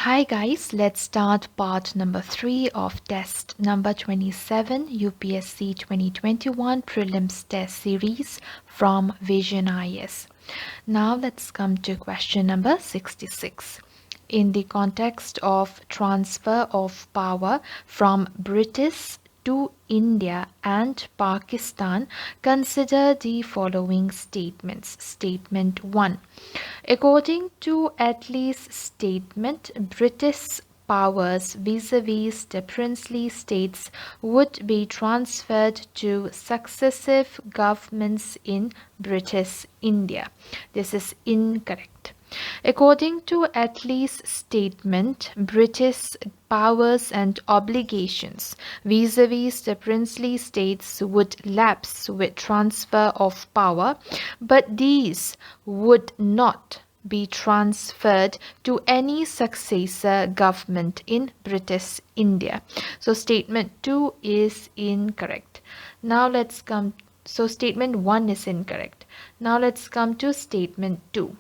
Hi guys, let's start part number 3 of test number 27 UPSC 2021 Prelims test series from Vision IAS. Now let's come to question number 66. In the context of transfer of power from British to India and Pakistan, consider the following statements. Statement 1. According to Attlee's statement, British powers vis-a-vis the princely states would be transferred to successive governments in British India. This is incorrect. According to Attlee's statement, British powers and obligations vis-a-vis the princely states would lapse with transfer of power, but these would not be transferred to any successor government in British India. So statement 2 is incorrect. Now let's come, so statement 1 is incorrect. Now let's come to statement 2.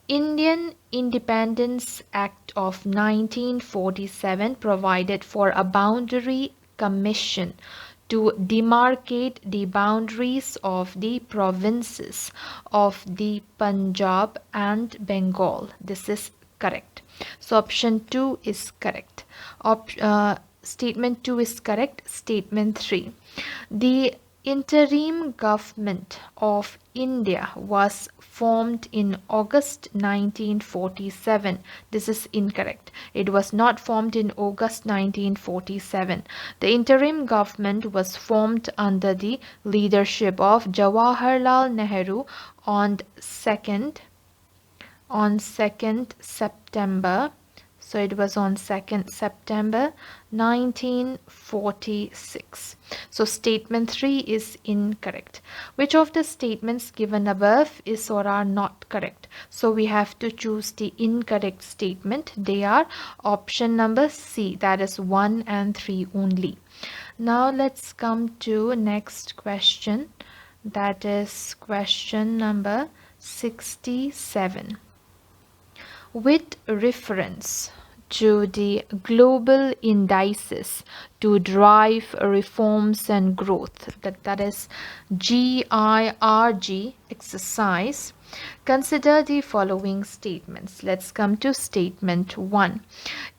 Indian Independence Act of 1947 provided for a boundary commission to demarcate the boundaries of the provinces of the Punjab and Bengal. This is correct. So option 2 is correct. Statement 2 is correct. Statement 3. The interim government of India was formed in August 1947. This is incorrect. It was not formed in August 1947. The interim government was formed under the leadership of Jawaharlal Nehru on 2nd September. So it was on 2nd September 1946. So statement 3 is incorrect. Which of the statements given above is or are not correct? So we have to choose the incorrect statement. They are option number C, that is 1 and 3 only. Now let's come to next question. That is question number 67. With reference to the global indices to drive reforms and growth, that is GIRG exercise, consider the following statements. Let's come to statement 1.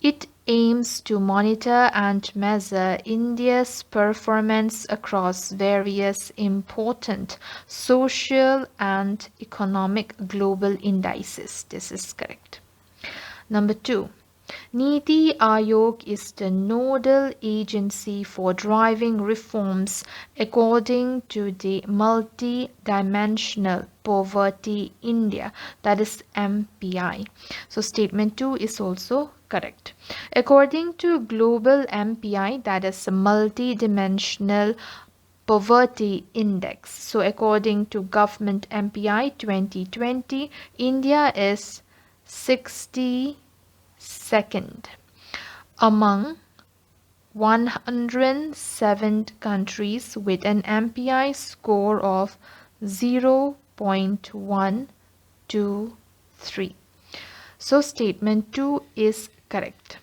It aims to monitor and measure India's performance across various important social and economic global indices. This is correct. Number 2. Niti Aayog is the nodal agency for driving reforms according to the multi-dimensional poverty India, that is MPI. So statement 2 is also correct. According to global MPI, that is multi-dimensional poverty index. So according to government MPI 2020, India is 62nd among 107 countries with an MPI score of 0.123. So statement 2 is correct.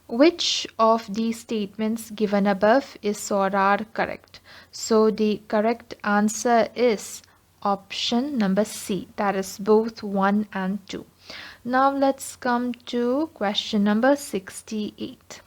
Which of these statements given above is or are correct? So the correct answer is option number C, that is both 1 and 2. Now let's come to question number 68.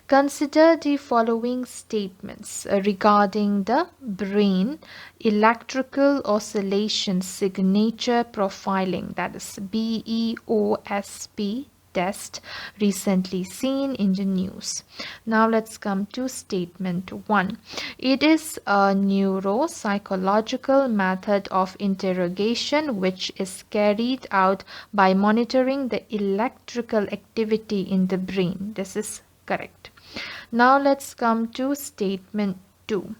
Consider the following statements regarding the brain electrical oscillation signature profiling, that is BEOSP test recently seen in the news. Now let's come to statement 1. It is a neuropsychological method of interrogation which is carried out by monitoring the electrical activity in the brain. This is correct. Now let's come to statement 2.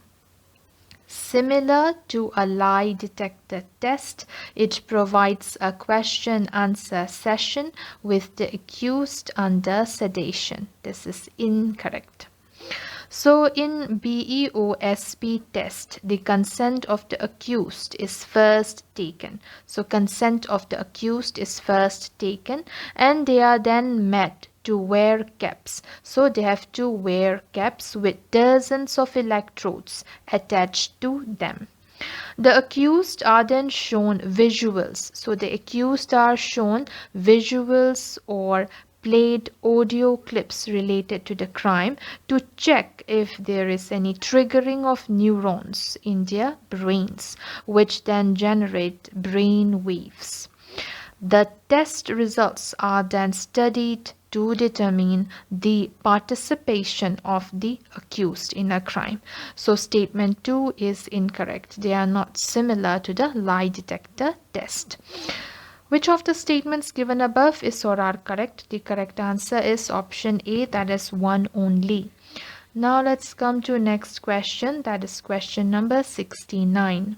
Similar to a lie detector test, it provides a question-answer session with the accused under sedation. This is incorrect. So in BEOSP test, the consent of the accused is first taken. So consent of the accused is first taken, and they are then made to wear caps. So they have to wear caps with dozens of electrodes attached to them. The accused are then shown visuals. So the accused are shown visuals or played audio clips related to the crime to check if there is any triggering of neurons in their brains, which then generate brain waves. The test results are then studied to determine the participation of the accused in a crime. So statement 2 is incorrect. They are not similar to the lie detector test. Which of the statements given above is or are correct? The correct answer is option A, that is one only. Now let's come to next question, that is question number 69.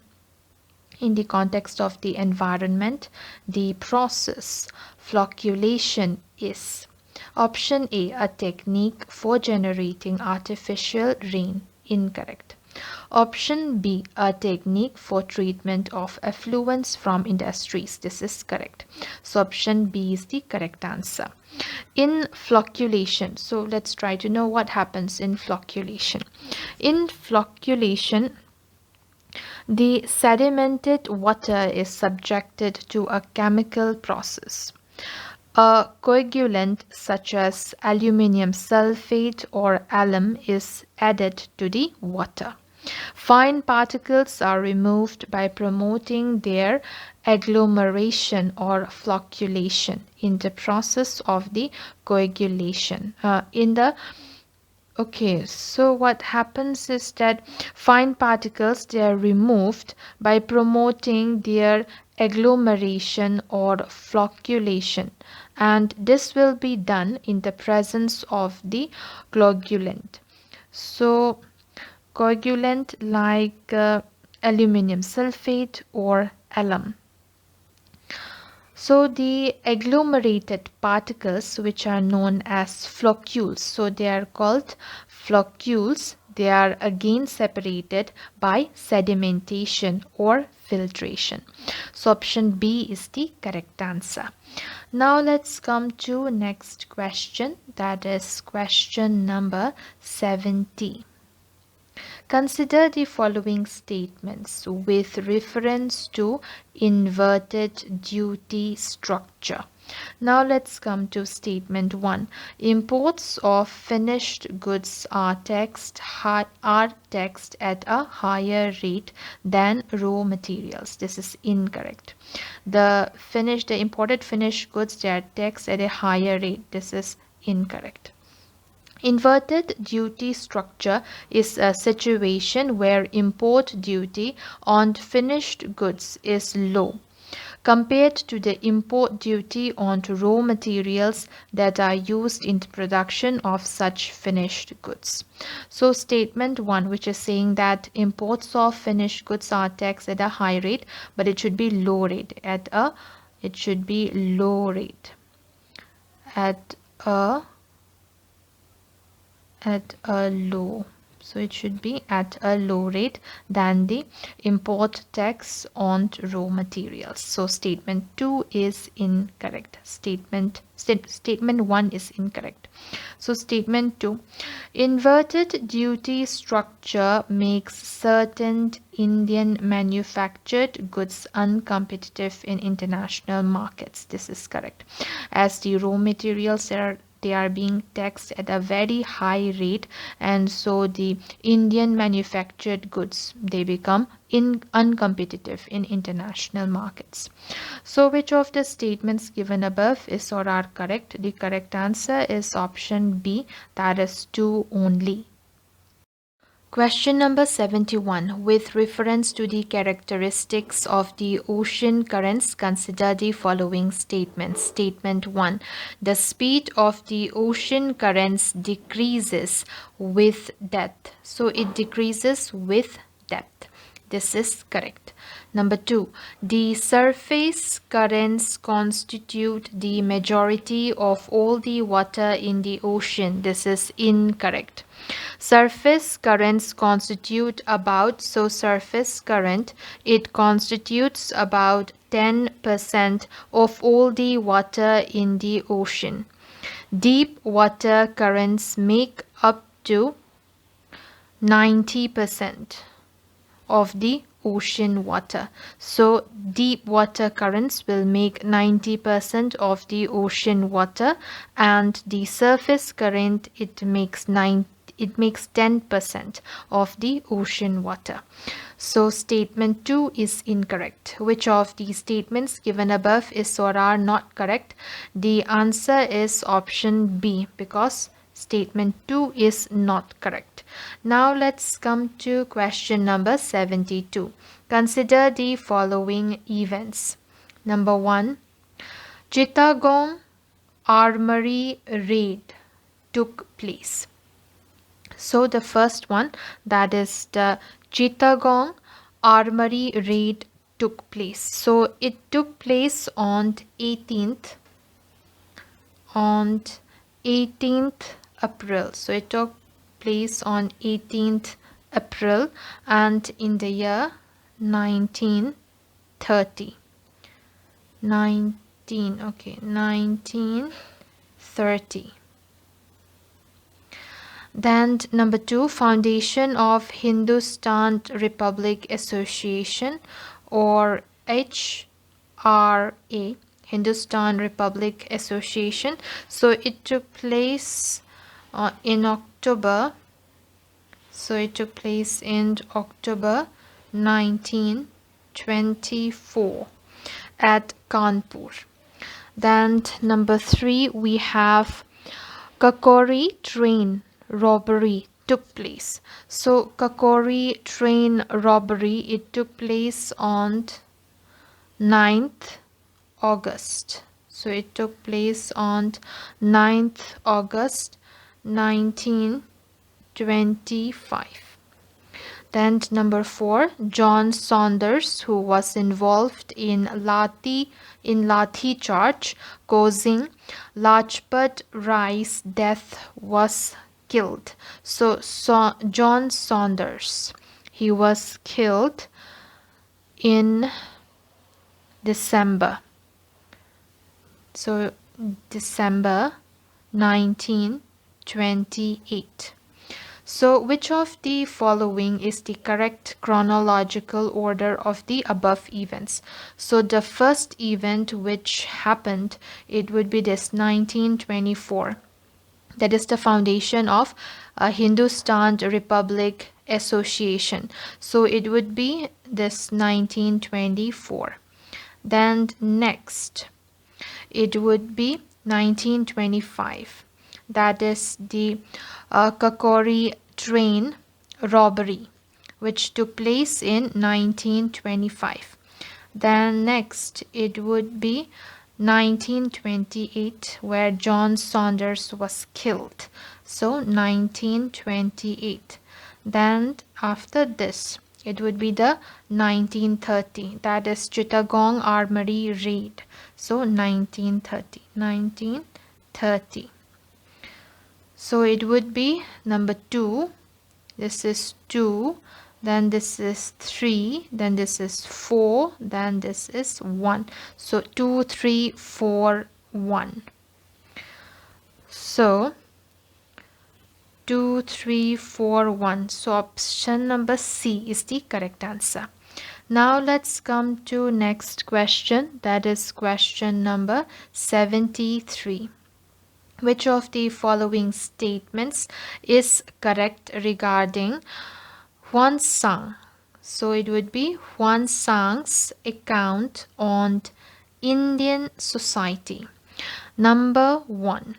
In the context of the environment, the process flocculation is option A, a technique for generating artificial rain. Incorrect. Option B, a technique for treatment of effluents from industries. This is correct. So option B is the correct answer. In flocculation, so let's try to know what happens in flocculation. In flocculation, the sedimented water is subjected to a chemical process. A coagulant such as aluminium sulfate or alum is added to the water. Fine particles are removed by promoting their agglomeration or flocculation in the process of the coagulation. Okay, so what happens is that fine particles, they are removed by promoting their agglomeration or flocculation, and this will be done in the presence of the coagulant. So coagulant like aluminium sulfate or alum. So the agglomerated particles, which are known as floccules, so they are called floccules. They are again separated by sedimentation or filtration. So option B is the correct answer. Now let's come to next question, that is question number 70. Consider the following statements with reference to inverted duty structure. Now let's come to statement 1. Imports of finished goods are taxed at a higher rate than raw materials. This is incorrect. The imported finished goods, they are taxed at a higher rate. This is incorrect. Inverted duty structure is a situation where import duty on finished goods is low compared to the import duty on raw materials that are used in the production of such finished goods. So statement 1, which is saying that imports of finished goods are taxed at a high rate, but it should be low rate at a low. So it should be at a low rate than the import tax on raw materials. So statement 2 is incorrect. Statement 1 is incorrect. So statement 2, inverted duty structure makes certain Indian manufactured goods uncompetitive in international markets. This is correct, as the raw materials they are being taxed at a very high rate, and so the Indian manufactured goods, they become uncompetitive in international markets. So which of the statements given above is or are correct? The correct answer is option B, that is 2 only. Question number 71. With reference to the characteristics of the ocean currents, consider the following statements. Statement 1. The speed of the ocean currents decreases with depth. So it decreases with depth. This is correct. Number 2. The surface currents constitute the majority of all the water in the ocean. This is incorrect. Surface currents constitute about, so surface current, it constitutes about 10% of all the water in the ocean. Deep water currents make up to 90% of the ocean water. So deep water currents will make 90% of the ocean water, and the surface current, it makes 10% of the ocean water. So statement 2 is incorrect. Which of these statements given above is or are not correct? The answer is option B, because statement 2 is not correct. Now let's come to question number 72. Consider the following events. Number 1, Chittagong Armory raid took place. So the first one, that is the Chittagong Armory raid took place. So it took place on 18th April. So it took place on 18th April and in the year 1930. 1930. Then number 2, foundation of Hindustan Republic Association, or HRA, Hindustan Republic Association. So it took place in October. So it took place in October 1924 at Kanpur. Then number 3, we have Kakori train robbery took place. So Kakori train robbery, it took place on 9th August. So it took place on 9th August 1925. Then number 4, John Saunders, who was involved in Lathi charge causing Lajpat Rai's death, was killed. So John Saunders, he was killed in December. So December 1928. So which of the following is the correct chronological order of the above events? So the first event which happened, it would be this 1924. That is the foundation of Hindustan Republic Association. So it would be this 1924. Then next, it would be 1925. That is the Kakori train robbery, which took place in 1925. Then next, it would be 1928, where John Saunders was killed. So 1928. Then after this, it would be the 1930. That is Chittagong Armory raid. So 1930. 1930. So it would be number 2. This is 2. Then this is 3, then this is 4, then this is 1. So 2, 3, 4, 1. So 2, 3, 4, 1. So option number C is the correct answer. Now let's come to next question, that is question number 73. Which of the following statements is correct regarding Huan Sang? So it would be Huan Sang's account on Indian society. Number 1,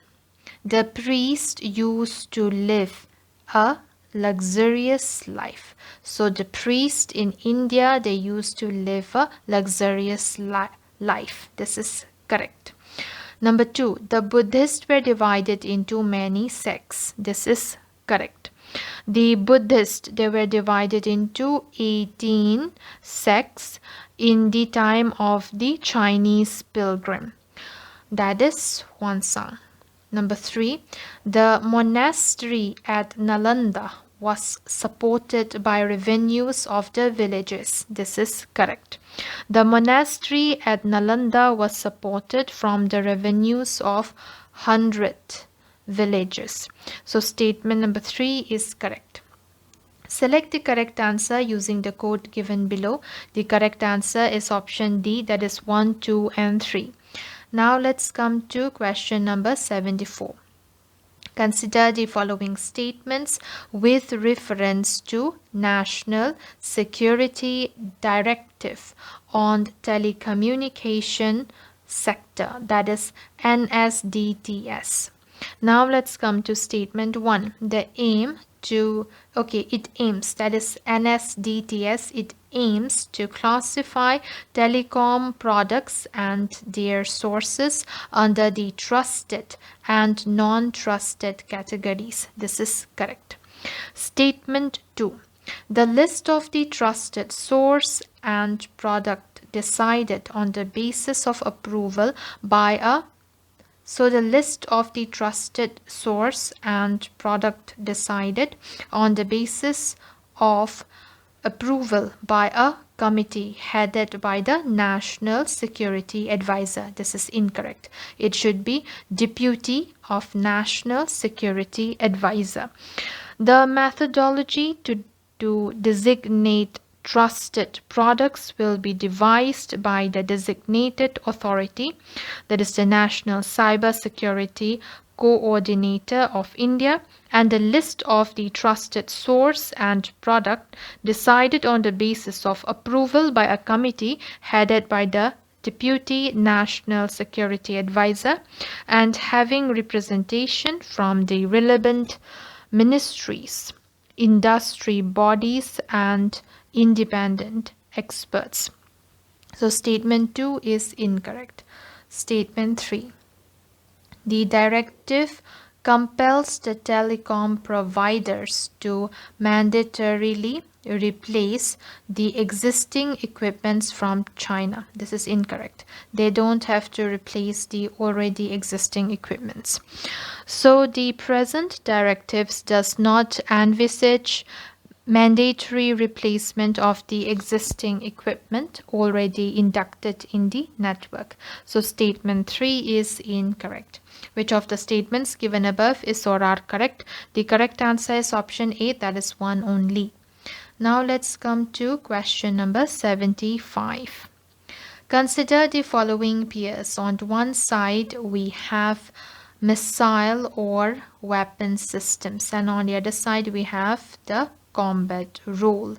the priest used to live a luxurious life. So the priest in India, they used to live a luxurious life. This is correct. Number 2, the Buddhists were divided into many sects. This is correct. The Buddhists, they were divided into 18 sects in the time of the Chinese pilgrim. That is Huan Sang. Number 3, the monastery at Nalanda was supported by revenues of the villages. This is correct. The monastery at Nalanda was supported from the revenues of 100 villages. So statement number 3 is correct. Select the correct answer using the code given below. The correct answer is option D, that is 1, 2 and 3. Now let's come to question number 74. Consider the following statements with reference to National Security Directive on Telecommunication Sector, that is NSDTS. Now let's come to statement 1. It aims, that is NSDTS, it aims to classify telecom products and their sources under the trusted and non-trusted categories. This is correct. Statement 2. The list of the trusted source and product decided on the basis of approval by a the list of the trusted source and product decided on the basis of approval by a committee headed by the National Security Advisor. This is incorrect. It should be Deputy of National Security Advisor. The methodology to designate trusted products will be devised by the designated authority, that is the National Cyber Security Coordinator of India, and the list of the trusted source and product decided on the basis of approval by a committee headed by the Deputy National Security Advisor and having representation from the relevant ministries, industry bodies and independent experts. So statement 2 is incorrect. Statement 3. The directive compels the telecom providers to mandatorily replace the existing equipments from China. This is incorrect. They don't have to replace the already existing equipments. So the present directives does not envisage mandatory replacement of the existing equipment already inducted in the network. So statement 3 is incorrect. Which of the statements given above is or are correct? The correct answer is option A, that is 1 only. Now let's come to question number 75. Consider the following pairs. On one side we have missile or weapon systems, and on the other side we have the combat role.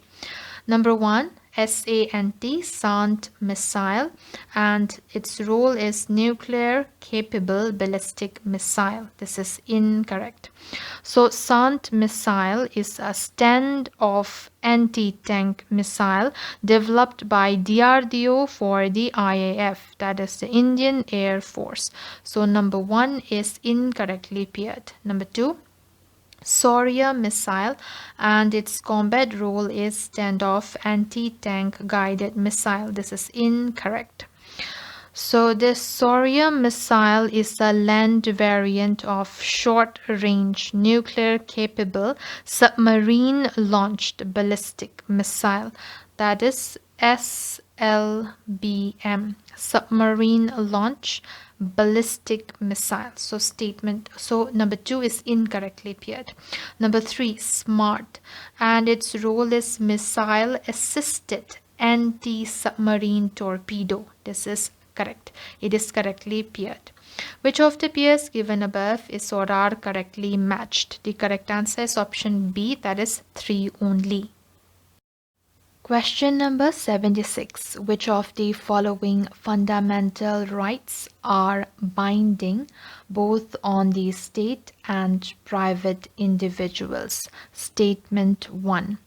Number 1, SANT missile, and its role is nuclear capable ballistic missile. This is incorrect. So SANT missile is a standoff anti-tank missile developed by DRDO for the IAF, that is the Indian Air Force. So number 1 is incorrectly paired. Number 2, Saurya missile, and its combat role is standoff anti-tank guided missile. This is incorrect. So this Saurya missile is a land variant of short-range nuclear-capable submarine-launched ballistic missile, that is SLBM, submarine launch ballistic missile. So number 2 is incorrectly paired. Number 3, SMART, and its role is missile assisted anti-submarine torpedo. This is correct. It is correctly paired. Which of the pairs given above is or are correctly matched? The correct answer is option B, that is 3 only. Question number 76. Which of the following fundamental rights are binding both on the state and private individuals? Statement 1.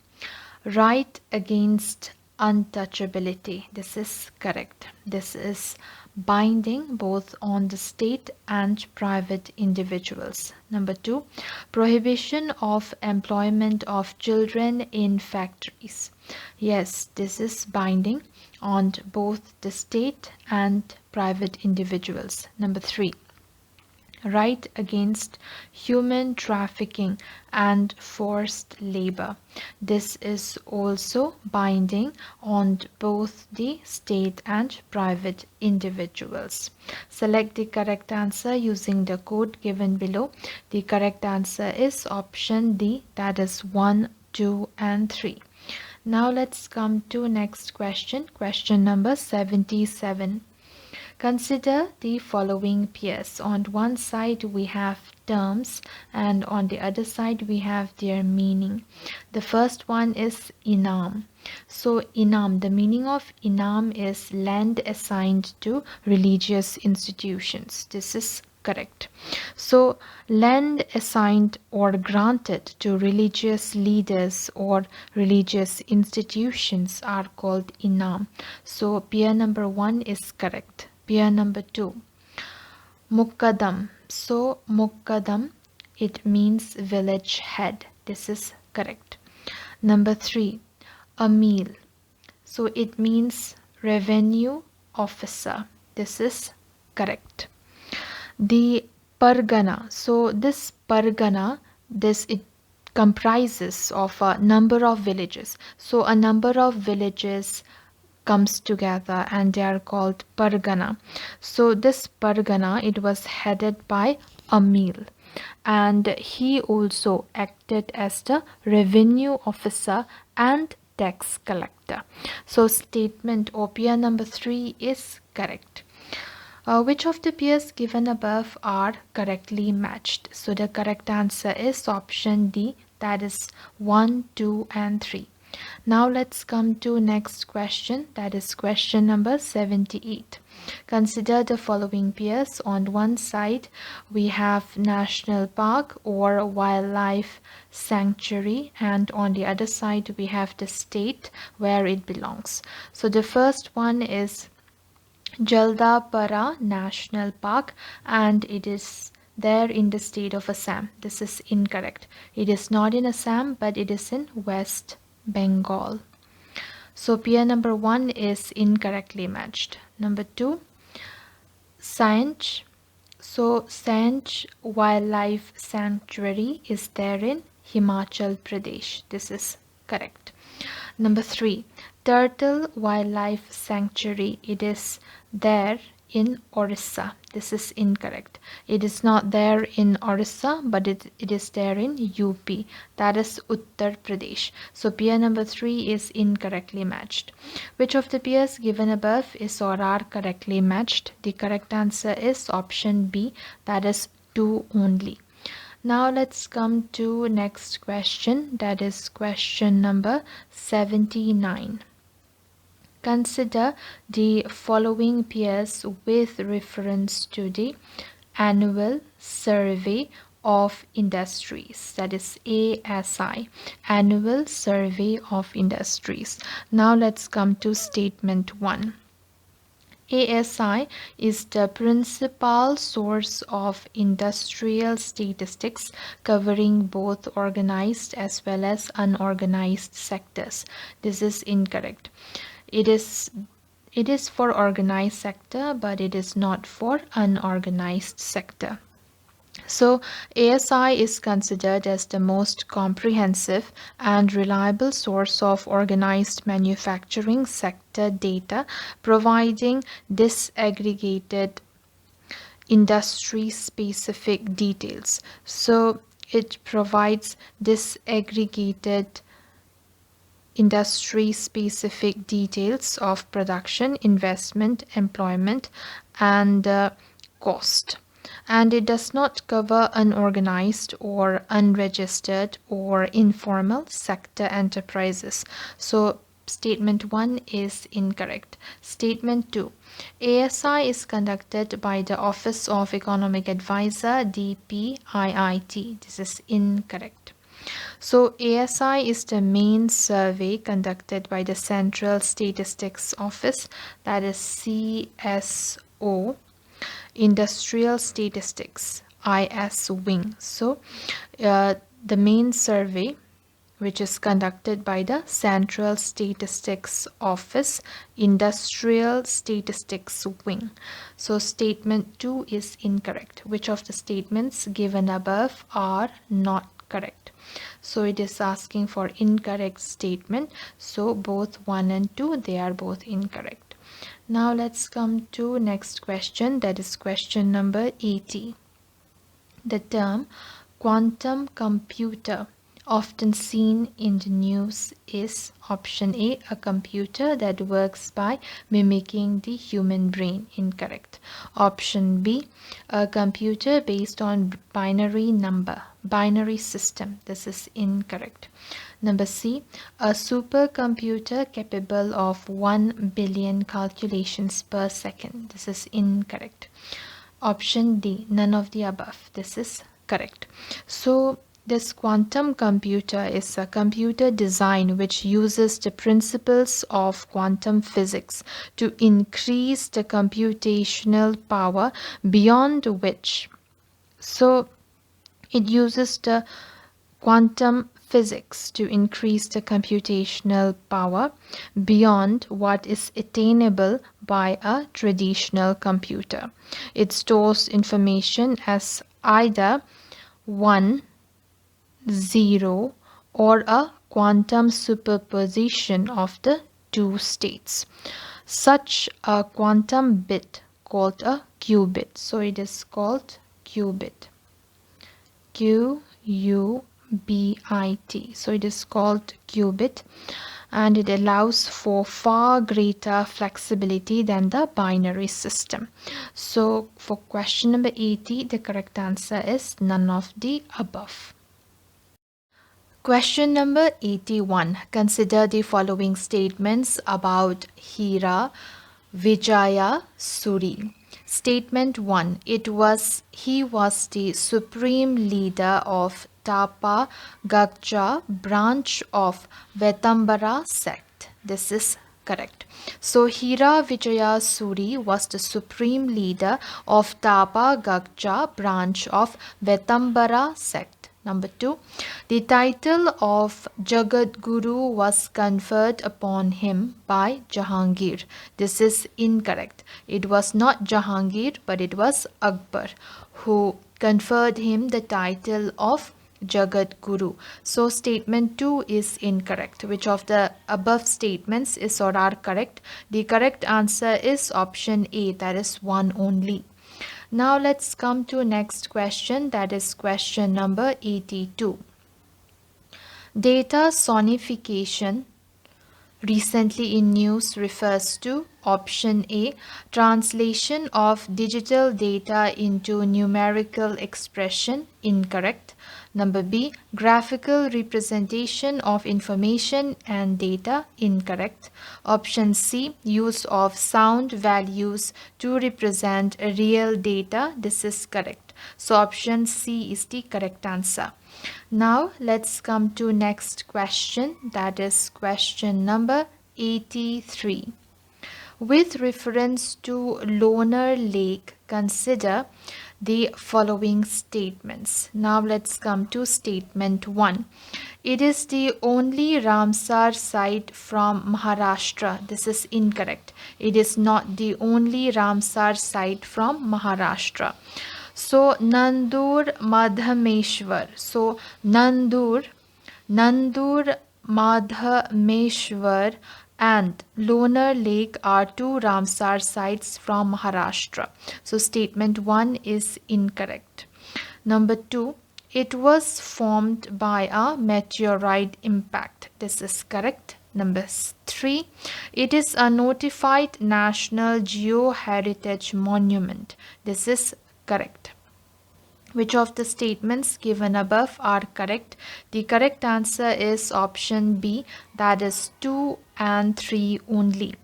Right against untouchability. This is correct. This is binding both on the state and private individuals. Number 2, prohibition of employment of children in factories. Yes, this is binding on both the state and private individuals. Number 3, right against human trafficking and forced labor. This is also binding on both the state and private individuals. Select the correct answer using the code given below. The correct answer is option D, that is 1, 2 and 3. Now let's come to next question, question number 77. Consider the following pairs. On one side we have terms and on the other side we have their meaning. The first one is inam. So inam, the meaning of inam is land assigned to religious institutions. This is correct. So land assigned or granted to religious leaders or religious institutions are called inam. So pair number 1 is correct. Pair number 2, Mukkadam. So Mukkadam, it means village head. This is correct. Number 3, Amil. So it means revenue officer. This is correct. The Pargana. So this Pargana, it comprises of a number of villages. So a number of villages comes together and they are called Pargana. So this Pargana, it was headed by Amil, and he also acted as the revenue officer and tax collector. So statement or pair number 3 is correct. Which of the pairs given above are correctly matched? So the correct answer is option D, that is 1, 2 and 3. Now let's come to next question, that is question number 78. Consider the following pairs. On one side we have national park or wildlife sanctuary, and on the other side we have the state where it belongs. So the first one is Jaldapara National Park, and it is there in the state of Assam. This is incorrect. It is not in Assam, but it is in West Bengal. So pair number 1 is incorrectly matched. Number 2, Sanch. So Sanch Wildlife Sanctuary is there in Himachal Pradesh. This is correct. Number 3, Turtle Wildlife Sanctuary. It is there in Orissa. This is incorrect. It is not there in Orissa, but it is there in UP, that is Uttar Pradesh. So pair number 3 is incorrectly matched. Which of the pairs given above is or are correctly matched? The correct answer is option B, that is 2 only. Now let's come to next question, that is question number 79. Consider the following pairs with reference to the Annual Survey of Industries, that is ASI, Annual Survey of Industries. Now let's come to statement 1. ASI is the principal source of industrial statistics covering both organized as well as unorganized sectors. This is incorrect. It is for organized sector, but it is not for unorganized sector. So ASI is considered as the most comprehensive and reliable source of organized manufacturing sector data, providing disaggregated industry-specific details. So it provides disaggregated industry-specific details of production, investment, employment, and cost. And it does not cover unorganized or unregistered or informal sector enterprises. So statement 1 is incorrect. Statement 2. ASI is conducted by the Office of Economic Advisor, DPIIT. This is incorrect. So ASI is the main survey conducted by the Central Statistics Office, that is CSO, Industrial Statistics, IS wing. So the main survey which is conducted by the Central Statistics Office, Industrial Statistics Wing. So statement 2 is incorrect. Which of the statements given above are not correct? So it is asking for incorrect statement. So both 1 and 2, they are both incorrect. Now let's come to next question, that is question number 80. The term quantum computer often seen in the news is option A, a computer that works by mimicking the human brain. Incorrect. Option B, a computer based on binary system. This is incorrect. Number C, a supercomputer capable of 1 billion calculations per second. This is incorrect. Option D, none of the above. This is correct. So this quantum computer is a computer design which uses the principles of quantum physics to increase the computational power beyond which. So it uses the quantum physics to increase the computational power beyond what is attainable by a traditional computer. It stores information as either 1, 0, or a quantum superposition of the two states. Such a quantum bit called a qubit. So it is called qubit. Q-U-B-I-T. So it is called qubit, and it allows for far greater flexibility than the binary system. So for question number 80, the correct answer is none of the above. Question number 81. Consider the following statements about Hira Vijaya Suri. Statement 1. He was the supreme leader of Tapa Gagja branch of Vetambara sect. This is correct. So Hira Vijaya Suri was the supreme leader of Tapa Gagja branch of Vetambara sect. Number 2, the title of Jagat Guru was conferred upon him by Jahangir. This is incorrect. It was not Jahangir, but it was Akbar who conferred him the title of Jagat Guru. So statement 2 is incorrect. Which of the above statements is or are correct? The correct answer is option A, that is 1 only. Now let's come to next question, that is question number 82. Data sonification recently in news refers to option A, translation of digital data into numerical expression. Incorrect. Number B, graphical representation of information and data. Incorrect. Option C, use of sound values to represent real data. This is correct. So option C is the correct answer. Now let's come to next question, that is question number 83. With reference to Lonar Lake, consider the following statements. Now let's come to statement 1. It is the only Ramsar site from Maharashtra. This is incorrect. It is not the only Ramsar site from Maharashtra. So Nandur Madhameshwar. So Nandur Madhameshwar and Lonar Lake are two Ramsar sites from Maharashtra. So statement 1 is incorrect. Number 2, it was formed by a meteorite impact. This is correct. Number 3, it is a notified National Geoheritage Monument. This is correct. Which of the statements given above are correct? The correct answer is option B, that is 2 and 3 only.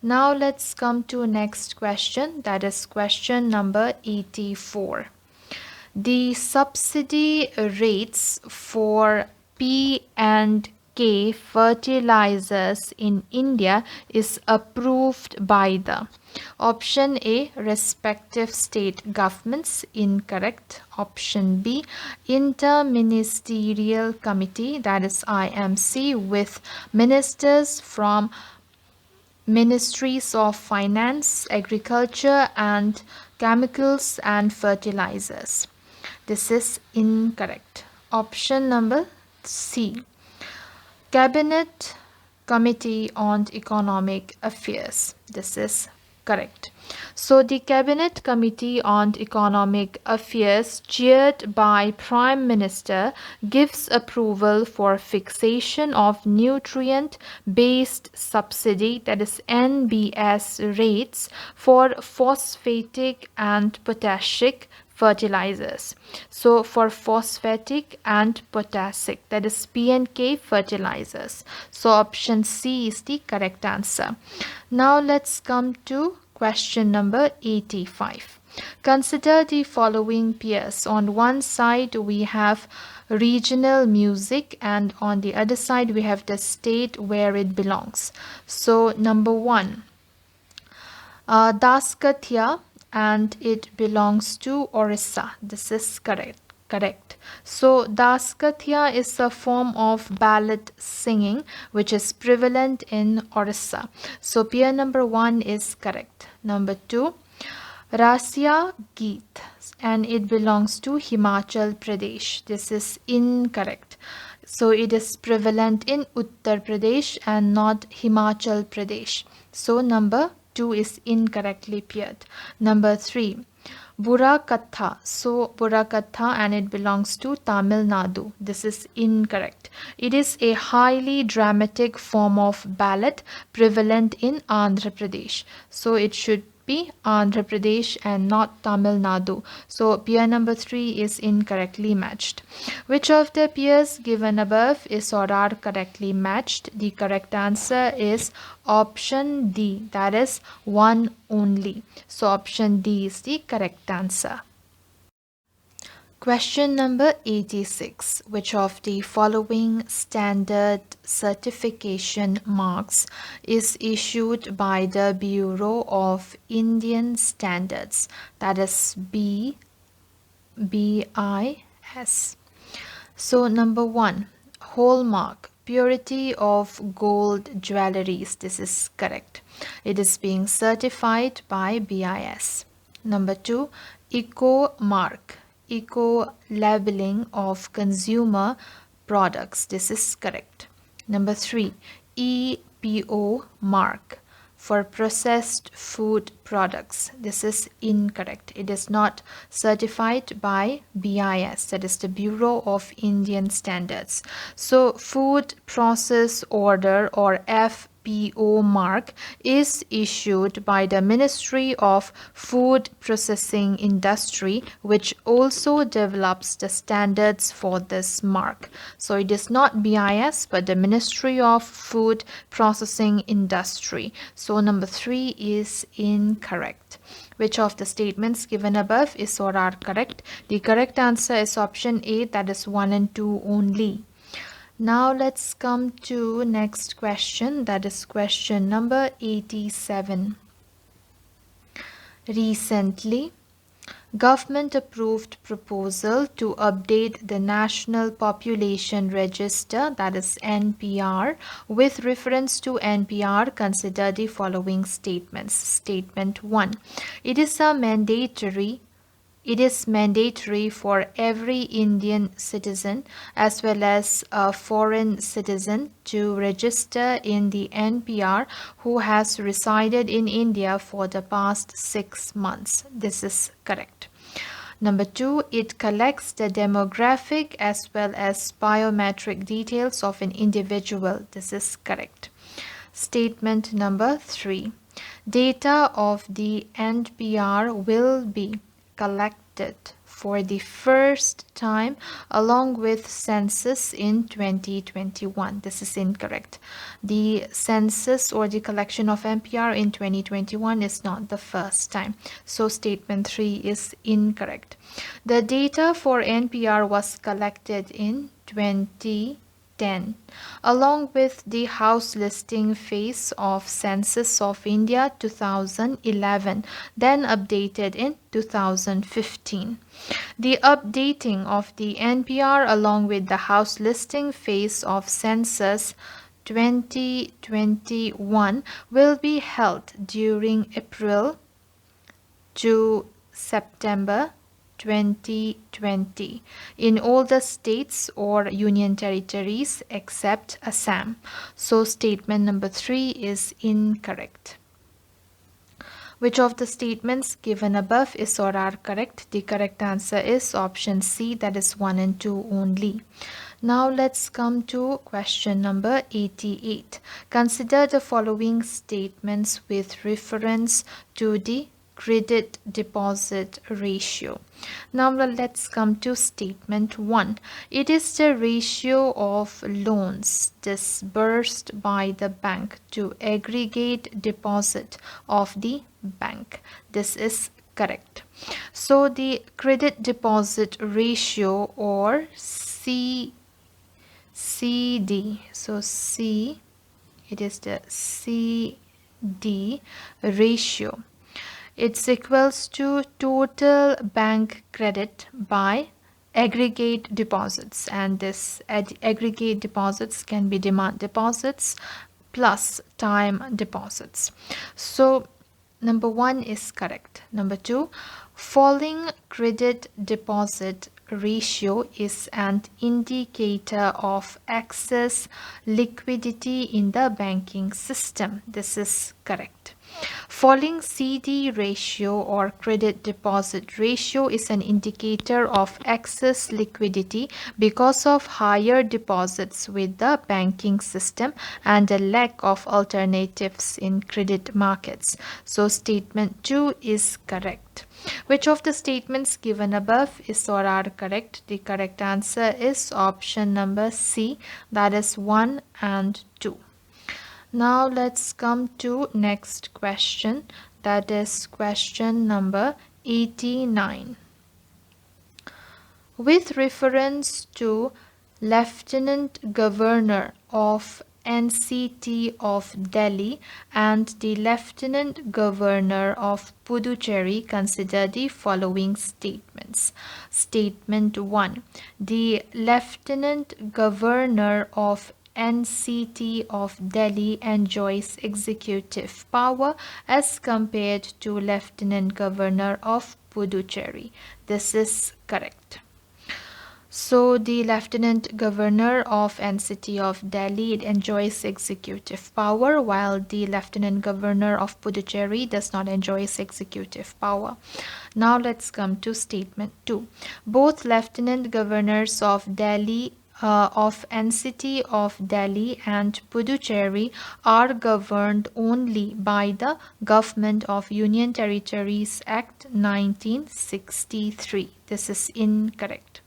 Now let's come to next question, that is question number 84. The subsidy rates for P and K fertilizers in India is approved by the option A, respective state governments, incorrect. Option B, interministerial committee, that is IMC, with ministers from ministries of finance, agriculture, and chemicals and fertilizers. This is incorrect. Option number C, Cabinet Committee on Economic Affairs. This is correct. So the Cabinet Committee on Economic Affairs, chaired by Prime Minister, gives approval for fixation of nutrient-based subsidy, that is NBS rates, for phosphatic and potassic fertilizers. So for phosphatic and potassic, that is P&K fertilizers. So option C is the correct answer. Now let's come to question number 85. Consider the following pairs. On one side we have regional music and on the other side we have the state where it belongs. So number 1, Daskatya, and it belongs to Orissa. This is correct. So Daskatya is a form of ballad singing which is prevalent in Orissa. So pair number 1 is correct. Number 2, Rasya Geet, and it belongs to Himachal Pradesh. This is incorrect. So it is prevalent in Uttar Pradesh and not Himachal Pradesh. So number 2 is incorrectly paired. Number 3, Burakatha. So Burakatha, and it belongs to Tamil Nadu. This is incorrect. It is a highly dramatic form of ballad prevalent in Andhra Pradesh. So it should be Andhra Pradesh and not Tamil Nadu. So pair number 3 is incorrectly matched. Which of the pairs given above is or are correctly matched? The correct answer is option D, that is one only. So option D is the correct answer. Question number 86. Which of the following standard certification marks is issued by the Bureau of Indian Standards? That is BIS. So number 1, hallmark, purity of gold jewelries. This is correct. It is being certified by BIS. Number 2, eco mark, eco labeling of consumer products. This is correct. Number 3, EPO mark for processed food products. This is incorrect. It is not certified by BIS, that is the Bureau of Indian Standards. So food process order or FPO mark is issued by the Ministry of Food Processing Industry, which also develops the standards for this mark. So it is not BIS but the Ministry of Food Processing Industry. So number 3 is incorrect. Which of the statements given above is or are correct? The correct answer is option A, that is 1 and 2 only. Now let's come to next question, that is question number 87. Recently, government approved proposal to update the National Population Register, that is NPR. With reference to NPR, consider the following statements. Statement 1. It is mandatory for every Indian citizen as well as a foreign citizen to register in the NPR who has resided in India for the past 6 months. This is correct. Number 2, it collects the demographic as well as biometric details of an individual. This is correct. Statement number 3, data of the NPR will be collected for the first time along with census in 2021. This is incorrect. The census or the collection of NPR in 2021 is not the first time. So statement 3 is incorrect. The data for NPR was collected in 2020 10, along with the house listing phase of Census of India 2011, then updated in 2015. The updating of the NPR along with the house listing phase of Census 2021 will be held during April to September 2020 in all the states or union territories except Assam. So statement number 3 is incorrect. Which of the statements given above is or are correct? The correct answer is option C, that is 1 and 2 only. Now let's come to question number 88. Consider the following statements with reference to the credit deposit ratio. Now let's come to statement 1. It is the ratio of loans disbursed by the bank to aggregate deposit of the bank. This is correct. So the credit deposit ratio or CD, so C, it is the CD ratio. It's equals to total bank credit by aggregate deposits, and this aggregate deposits can be demand deposits plus time deposits. So number 1 is correct. Number 2, falling credit deposit ratio is an indicator of excess liquidity in the banking system. This is correct. Falling CD ratio or credit deposit ratio is an indicator of excess liquidity because of higher deposits with the banking system and a lack of alternatives in credit markets. So statement 2 is correct. Which of the statements given above is or are correct? The correct answer is option number C, that is 1 and 2. Now let's come to next question, that is question number 89. With reference to Lieutenant Governor of NCT of Delhi and the Lieutenant Governor of Puducherry, consider the following statements. Statement 1. The Lieutenant Governor of NCT of Delhi enjoys executive power as compared to Lieutenant Governor of Puducherry. This is correct. So the Lieutenant Governor of NCT of Delhi enjoys executive power, while the Lieutenant Governor of Puducherry does not enjoy executive power. Now let's come to statement 2. Both Lieutenant Governors of Delhi of NCT of Delhi and Puducherry are governed only by the Government of Union Territories Act 1963. This is incorrect.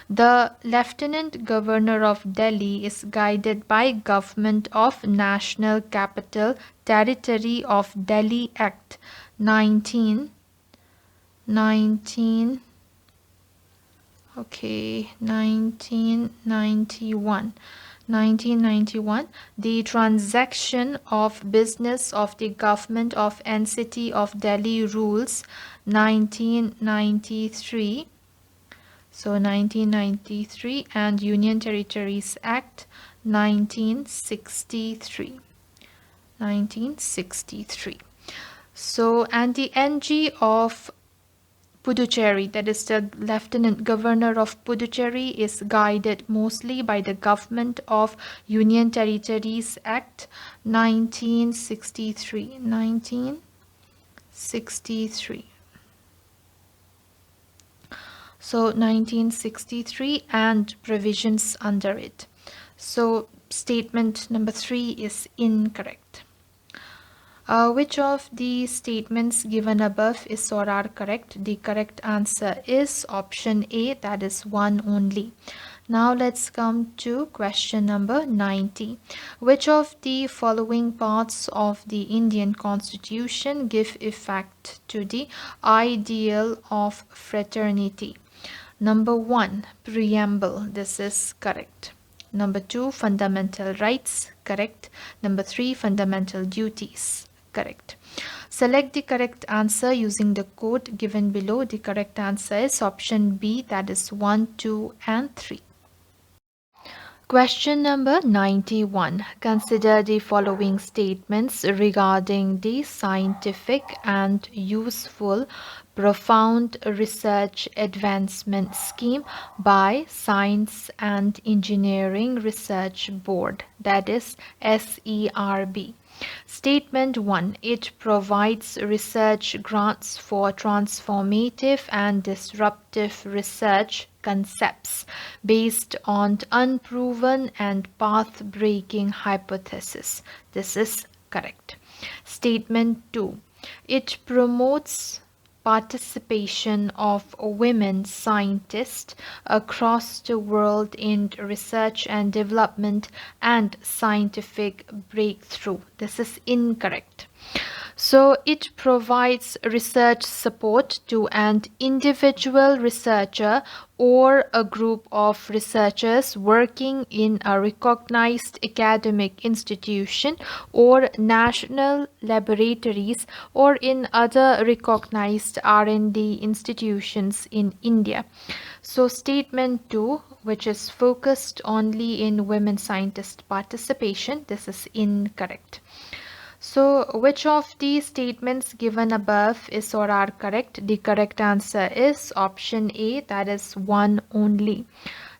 The Lieutenant Governor of Delhi is guided by Government of National Capital Territory of Delhi Act 1991. The transaction of business of the Government of NCT of Delhi Rules 1993. So 1993 and Union Territories Act 1963. So and the NG of Puducherry, that is the Lieutenant Governor of Puducherry, is guided mostly by the Government of Union Territories Act 1963. So 1963 and provisions under it. So statement number 3 is incorrect. Which of the statements given above is or are correct? The correct answer is option A, that is 1 only. Now let's come to question number 90. Which of the following parts of the Indian Constitution give effect to the ideal of fraternity? Number 1, preamble. This is correct. Number 2, fundamental rights, correct. Number 3, fundamental duties, correct. Select the correct answer using the code given below. The correct answer is option B, that is 1, 2, and 3. Question number 91. Consider the following statements regarding the scientific and useful profound research advancement scheme by Science and Engineering Research Board, that is SERB. Statement 1. It provides research grants for transformative and disruptive research concepts based on unproven and path-breaking hypotheses. This is correct. Statement 2. It promotes participation of women scientists across the world in research and development and scientific breakthrough. This is incorrect. So it provides research support to an individual researcher or a group of researchers working in a recognized academic institution or national laboratories or in other recognized R&D institutions in India. So statement 2, which is focused only in women scientist participation, this is incorrect. So which of these statements given above is or are correct? The correct answer is option A, that is 1 only.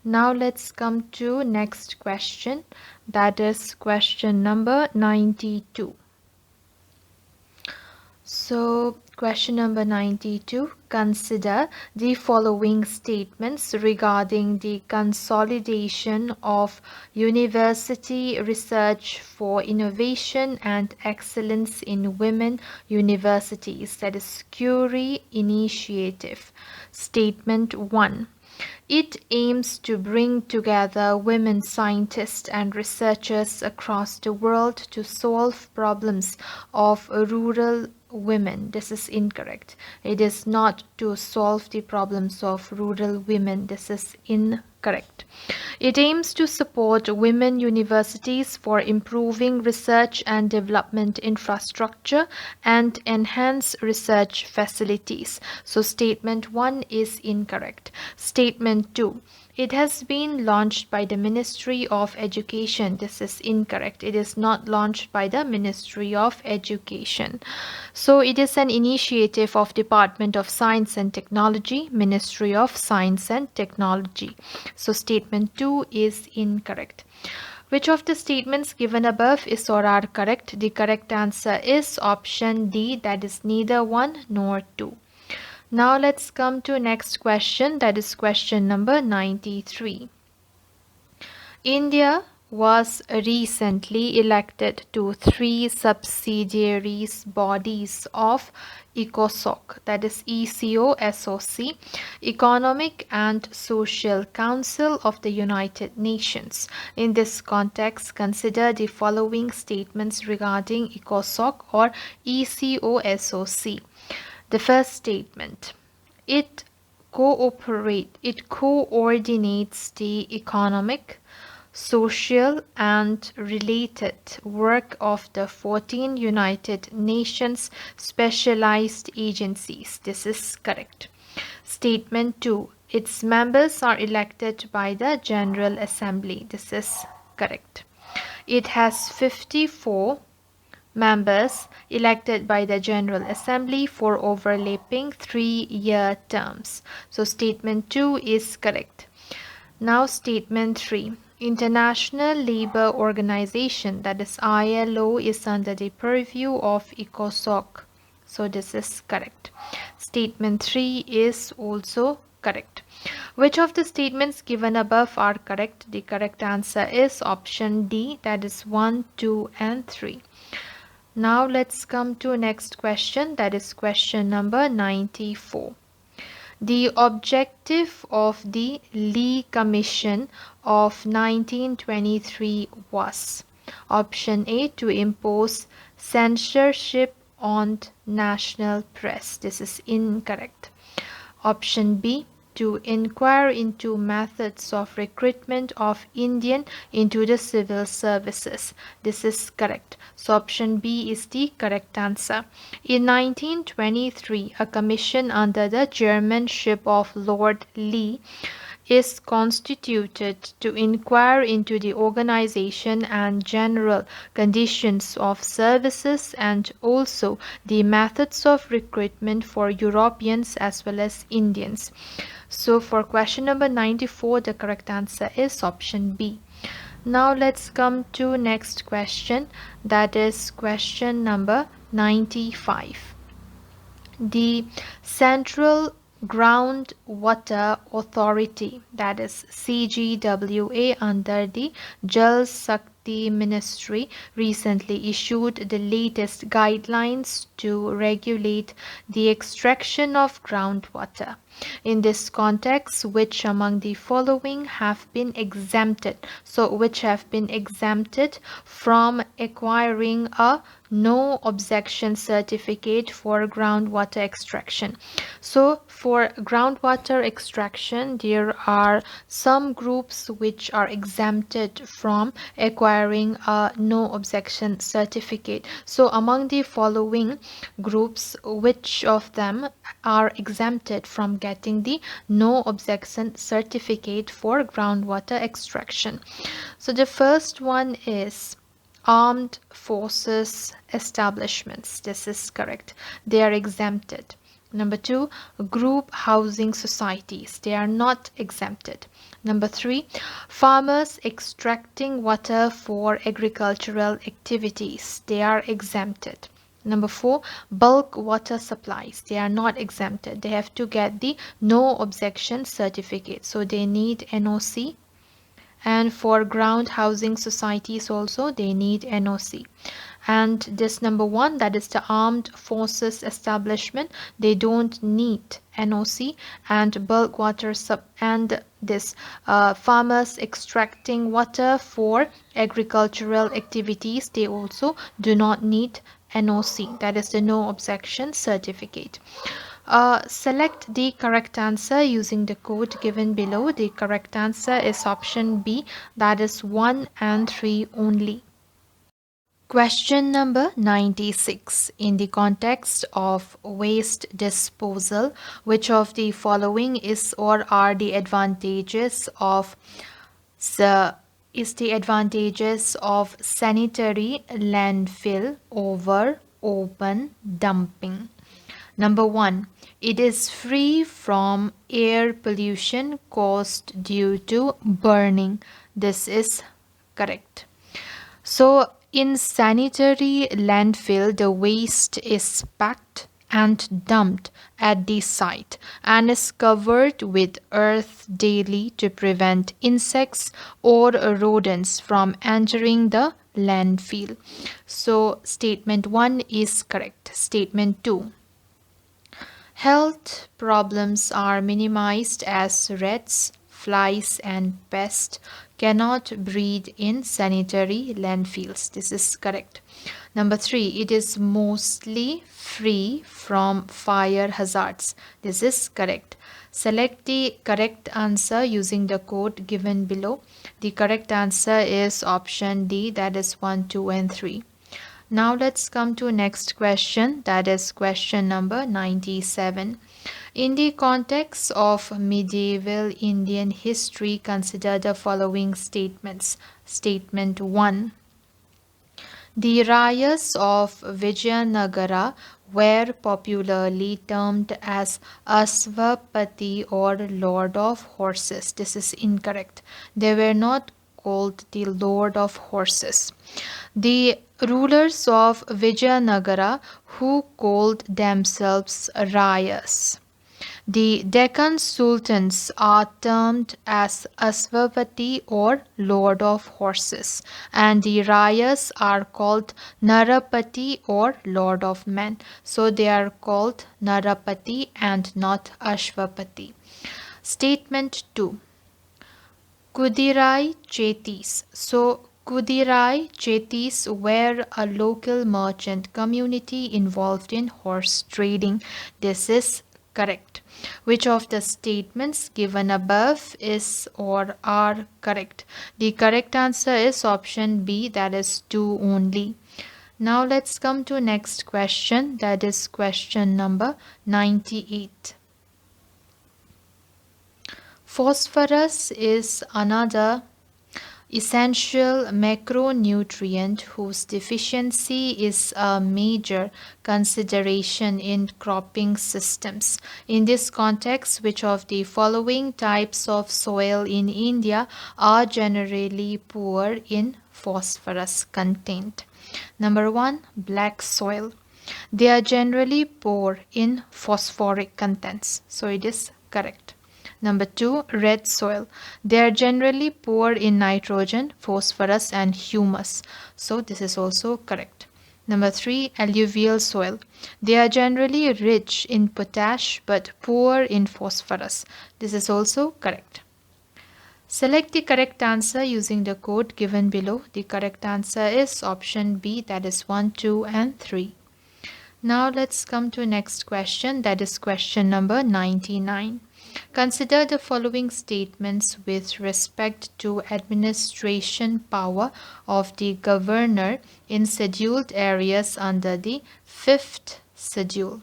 Now let's come to next question, that is question number 92. So question number 92, consider the following statements regarding the consolidation of university research for innovation and excellence in women universities, that is Curie Initiative. Statement 1. It aims to bring together women scientists and researchers across the world to solve problems of rural women. This is incorrect. It is not to solve the problems of rural women. This is incorrect. It aims to support women universities for improving research and development infrastructure and enhance research facilities. So statement 1 is incorrect. Statement 2. It has been launched by the Ministry of Education. This is incorrect. It is not launched by the Ministry of Education. So it is an initiative of Department of Science and Technology, Ministry of Science and Technology. So statement 2 is incorrect. Which of the statements given above is or are correct? The correct answer is option D, that is neither 1 nor 2. Now let's come to next question, that is question number 93. India was recently elected to 3 subsidiaries bodies of ECOSOC, that is ECOSOC, Economic and Social Council of the United Nations. In this context, consider the following statements regarding ECOSOC or ECOSOC. The first statement, it coordinates the economic, social and related work of the 14 United Nations specialized agencies. This is correct. Statement 2, its members are elected by the General Assembly. This is correct. It has 54 members elected by the General Assembly for overlapping 3-year terms. So statement 2 is correct. Now statement 3. International Labour Organization, that is ILO, is under the purview of ECOSOC. So this is correct. Statement 3 is also correct. Which of the statements given above are correct? The correct answer is option D, that is 1, 2 and 3. Now let's come to next question, that is question number 94. The objective of the Lee Commission of 1923 was option A, to impose censorship on national press. This is incorrect. Option B, to inquire into methods of recruitment of Indian into the civil services. This is correct. So option B is the correct answer. In 1923, a commission under the chairmanship of Lord Lee is constituted to inquire into the organization and general conditions of services and also the methods of recruitment for Europeans as well as Indians. So for question number 94, the correct answer is option B. Now let's come to next question, that is question number 95. The Central Groundwater Authority, that is CGWA, under the Jal Shakti Ministry recently issued the latest guidelines to regulate the extraction of groundwater. In this context, which among the following have been exempted? So which have been exempted from acquiring a no objection certificate for groundwater extraction. So for groundwater extraction, there are some groups which are exempted from acquiring a no objection certificate. So among the following groups, which of them are exempted from getting the no objection certificate for groundwater extraction? So the first one is armed forces establishments. This is correct. They are exempted. Number 2, group housing societies. They are not exempted. Number 3, farmers extracting water for agricultural activities. They are exempted. Number 4, bulk water supplies. They are not exempted. They have to get the no objection certificate. So they need NOC. And for ground housing societies also they need NOC. And this number 1, that is the armed forces establishment, they don't need NOC. And bulk water and this farmers extracting water for agricultural activities, they also do not need NOC, that is the no objection certificate. Select the correct answer using the code given below. The correct answer is option B, that is 1 and 3 only. Question number 96. In the context of waste disposal, which of the following is or are the advantages of sanitary landfill over open dumping? Number 1, it is free from air pollution caused due to burning. This is correct. So in sanitary landfill, the waste is packed and dumped at the site and is covered with earth daily to prevent insects or rodents from entering the landfill. So statement 1 is correct. Statement 2, health problems are minimized as rats, flies and pests cannot breed in sanitary landfills. This is correct. Number 3, it is mostly free from fire hazards. This is correct. Select the correct answer using the code given below. The correct answer is option D, that is 1, 2 and 3. Now let's come to next question, that is question number 97. In the context of medieval Indian history, consider the following statements. Statement 1. The Rayas of Vijayanagara were popularly termed as Asvapati or Lord of Horses. This is incorrect. They were not called the Lord of Horses. The rulers of Vijayanagara who called themselves Rayas. The Deccan Sultans are termed as Asvapati or Lord of Horses, and the Rayas are called Narapati or Lord of Men. So they are called Narapati and not Ashvapati. Statement 2. Kudirai Chetis. So Kudirai Chetis were a local merchant community involved in horse trading. This is correct. Which of the statements given above is or are correct? The correct answer is option B, that is 2 only. Now let's come to next question, that is question number 98. Phosphorus is another essential macronutrient whose deficiency is a major consideration in cropping systems. In this context, which of the following types of soil in India are generally poor in phosphorus content? Number 1, black soil. They are generally poor in phosphoric contents, so it is correct. Number 2, red soil. They are generally poor in nitrogen, phosphorus and humus. So this is also correct. Number 3, alluvial soil. They are generally rich in potash but poor in phosphorus. This is also correct. Select the correct answer using the code given below. The correct answer is option B, that is 1, 2 and 3. Now let's come to next question, that is question number 99. Consider the following statements with respect to administration power of the governor in scheduled areas under the 5th schedule.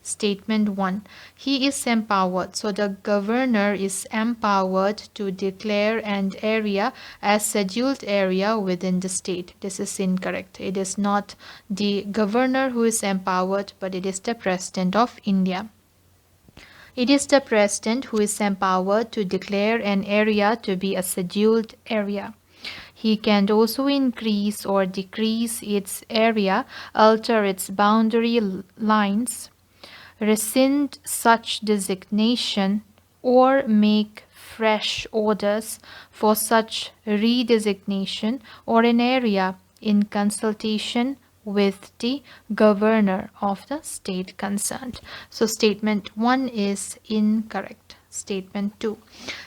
Statement 1. He is empowered. So the governor is empowered to declare an area as scheduled area within the state. This is incorrect. It is not the governor who is empowered, but it is the President of India. It is the President who is empowered to declare an area to be a scheduled area. He can also increase or decrease its area, alter its boundary lines, rescind such designation, or make fresh orders for such redesignation or an area in consultation with the governor of the state concerned. So statement 1 is incorrect. Statement 2.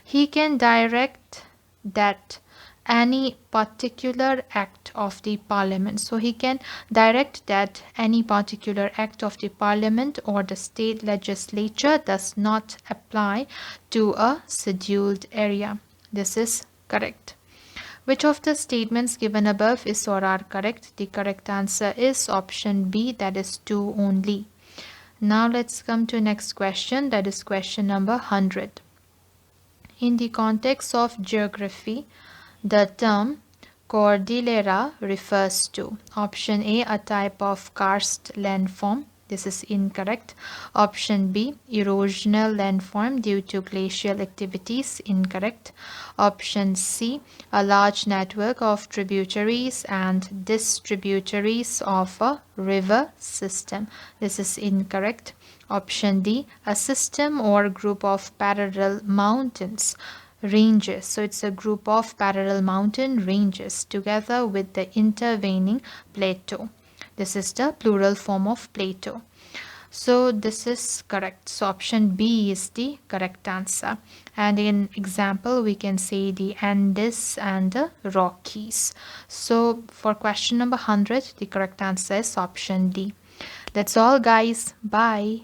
He can direct that any particular act of the parliament. So he can direct that any particular act of the parliament or the state legislature does not apply to a scheduled area. This is correct. Which of the statements given above is or are correct? The correct answer is option B, that is 2 only. Now let's come to next question, that is question number 100. In the context of geography, the term cordillera refers to option A, a type of karst landform. This is incorrect. Option B, erosional landform due to glacial activities. Incorrect. Option C, a large network of tributaries and distributaries of a river system. This is incorrect. Option D, a system or group of parallel mountains ranges. So it's a group of parallel mountain ranges together with the intervening plateau. This is the plural form of plateau. So this is correct. So option B is the correct answer. And in example, we can say the Andes and the Rockies. So for question number 100, the correct answer is option D. That's all, guys. Bye.